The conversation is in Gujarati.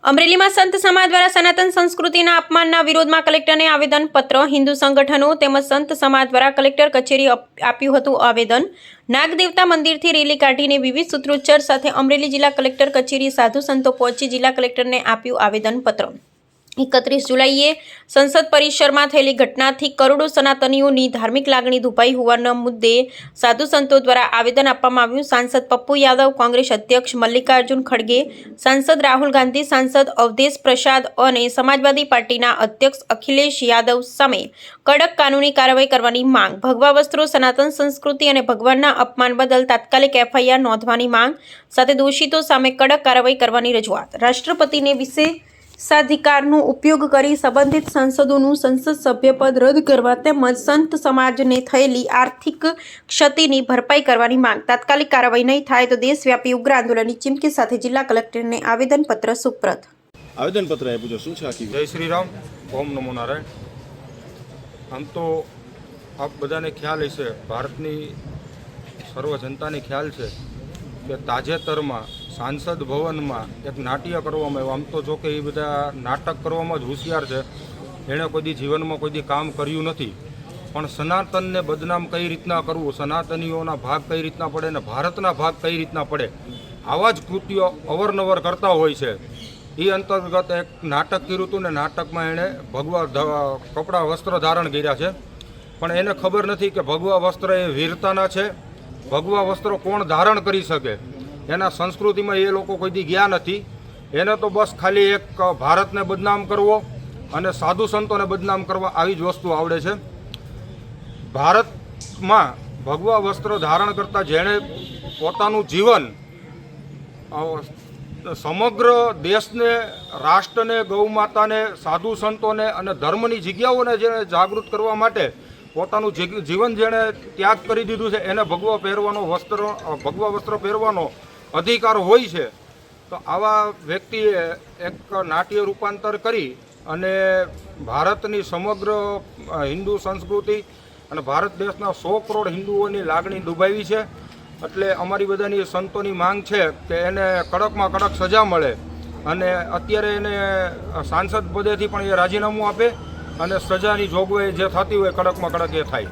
અમરેલીમાં સંત સમાજ દ્વારા સનાતન સંસ્કૃતિના અપમાનના વિરોધમાં કલેક્ટરને આવેદનપત્ર. હિન્દુ સંગઠનો તેમજ સંત સમાજ દ્વારા કલેક્ટર કચેરી આપ્યું હતું આવેદન. નાગદેવતા મંદિરથી રેલી કાઢીને વિવિધ સૂત્રોચ્ચાર સાથે અમરેલી જિલ્લા કલેક્ટર કચેરી સાધુ સંતો પહોંચી જિલ્લા કલેક્ટરને આપ્યું આવેદનપત્ર. 31 જુલાઈએ સંસદ પરિસરમાં થયેલી ઘટનાથી કરોડો સનાતનીઓની ધાર્મિક લાગણી દુભાઈ હોવાના મુદ્દે સાધુ સંતો દ્વારા આવેદન આપવામાં આવ્યું. સાંસદ પપ્પુ યાદવ, કોંગ્રેસ અધ્યક્ષ મલ્લિકાર્જુન ખડગે, સાંસદ રાહુલ ગાંધી, સાંસદ અવધેશ પ્રસાદ અને સમાજવાદી પાર્ટીના અધ્યક્ષ અખિલેશ યાદવ સામે કડક કાનૂની કાર્યવાહી કરવાની માંગ. ભગવા વસ્ત્રો, સનાતન સંસ્કૃતિ અને ભગવાનના અપમાન બદલ તાત્કાલિક FIR નોંધવાની માંગ સાથે દોષિતો સામે કડક કાર્યવાહી કરવાની રજૂઆત. રાષ્ટ્રપતિને વિશેષાધિકારનો ઉપયોગ કરી સંબંધિત સાંસદોનું સંસદ સભ્યપદ રદ કરવા તેમજ સંત સમાજને થયેલી આર્થિક ક્ષતિની ભરપાઈ કરવાની માંગ. તાત્કાલિક કાર્યવાહી નહીં થાય તો દેશવ્યાપી ઉગ્ર આંદોલનની ચીમકી સાથે જિલ્લા કલેક્ટરને આવેદનપત્ર સુપ્રત. આવેદનપત્ર આપ્યું છે. શું છે આખી? જય શ્રી રામ, ઓમ નમો નારાયણ. આમ તો આપ બધાને ખ્યાલ હશે, ભારતની સર્વ જનતાને ખ્યાલ છે કે તાજેતરમાં સાંસદ ભવનમાં એક નાટ્ય કરવામાં આવ્યું. આમ તો જો કે એ બધા નાટક કરવામાં જ હોશિયાર છે, એણે કોઈ દી જીવનમાં કોઈ દી કામ કર્યું નથી. પણ સનાતનને બદનામ કઈ રીતના કરવું, સનાતનીઓના ભાગ કઈ રીતના પડે ને ભારતના ભાગ કઈ રીતના પડે, આવા જ કૃત્યો અવરનવર કરતા હોય છે. એ અંતર્ગત એક નાટક કર્યું હતું ને નાટકમાં એણે ભગવા કપડાં વસ્ત્ર ધારણ કર્યા છે. પણ એને ખબર નથી કે ભગવા વસ્ત્ર એ વીરતાના છે. ભગવા વસ્ત્રો કોણ ધારણ કરી શકે, એના સંસ્કૃતિમાં એ લોકો કોઈ દી ગયા નથી. એને તો બસ ખાલી એક ભારતને બદનામ કરવો અને સાધુ સંતોને બદનામ કરવા, આવી જ વસ્તુ આવડે છે. ભારતમાં ભગવા વસ્ત્ર ધારણ કરતા જેણે પોતાનું જીવન સમગ્ર દેશને, રાષ્ટ્રને, ગૌમાતાને, સાધુ સંતોને અને ધર્મની જગ્યાઓને જેણે જાગૃત કરવા માટે પોતાનું જીવન જેણે ત્યાગ કરી દીધું છે, એને ભગવા વસ્ત્ર પહેરવાનો અધિકાર હોય છે. તો આવા વ્યક્તિએ એક નાટ્ય રૂપાંતર કરી અને ભારતની સમગ્ર હિન્દુ સંસ્કૃતિ અને ભારત દેશના 100 કરોડ હિન્દુઓની લાગણી દુભાવી છે. એટલે અમારી બધાની સંતોની માંગ છે કે એને કડકમાં કડક સજા મળે અને અત્યારે એને સાંસદ પદેથી પણ એ રાજીનામું આપે અને સજાની જોગવાઈ જે થતી હોય કડકમાં કડક એ થાય.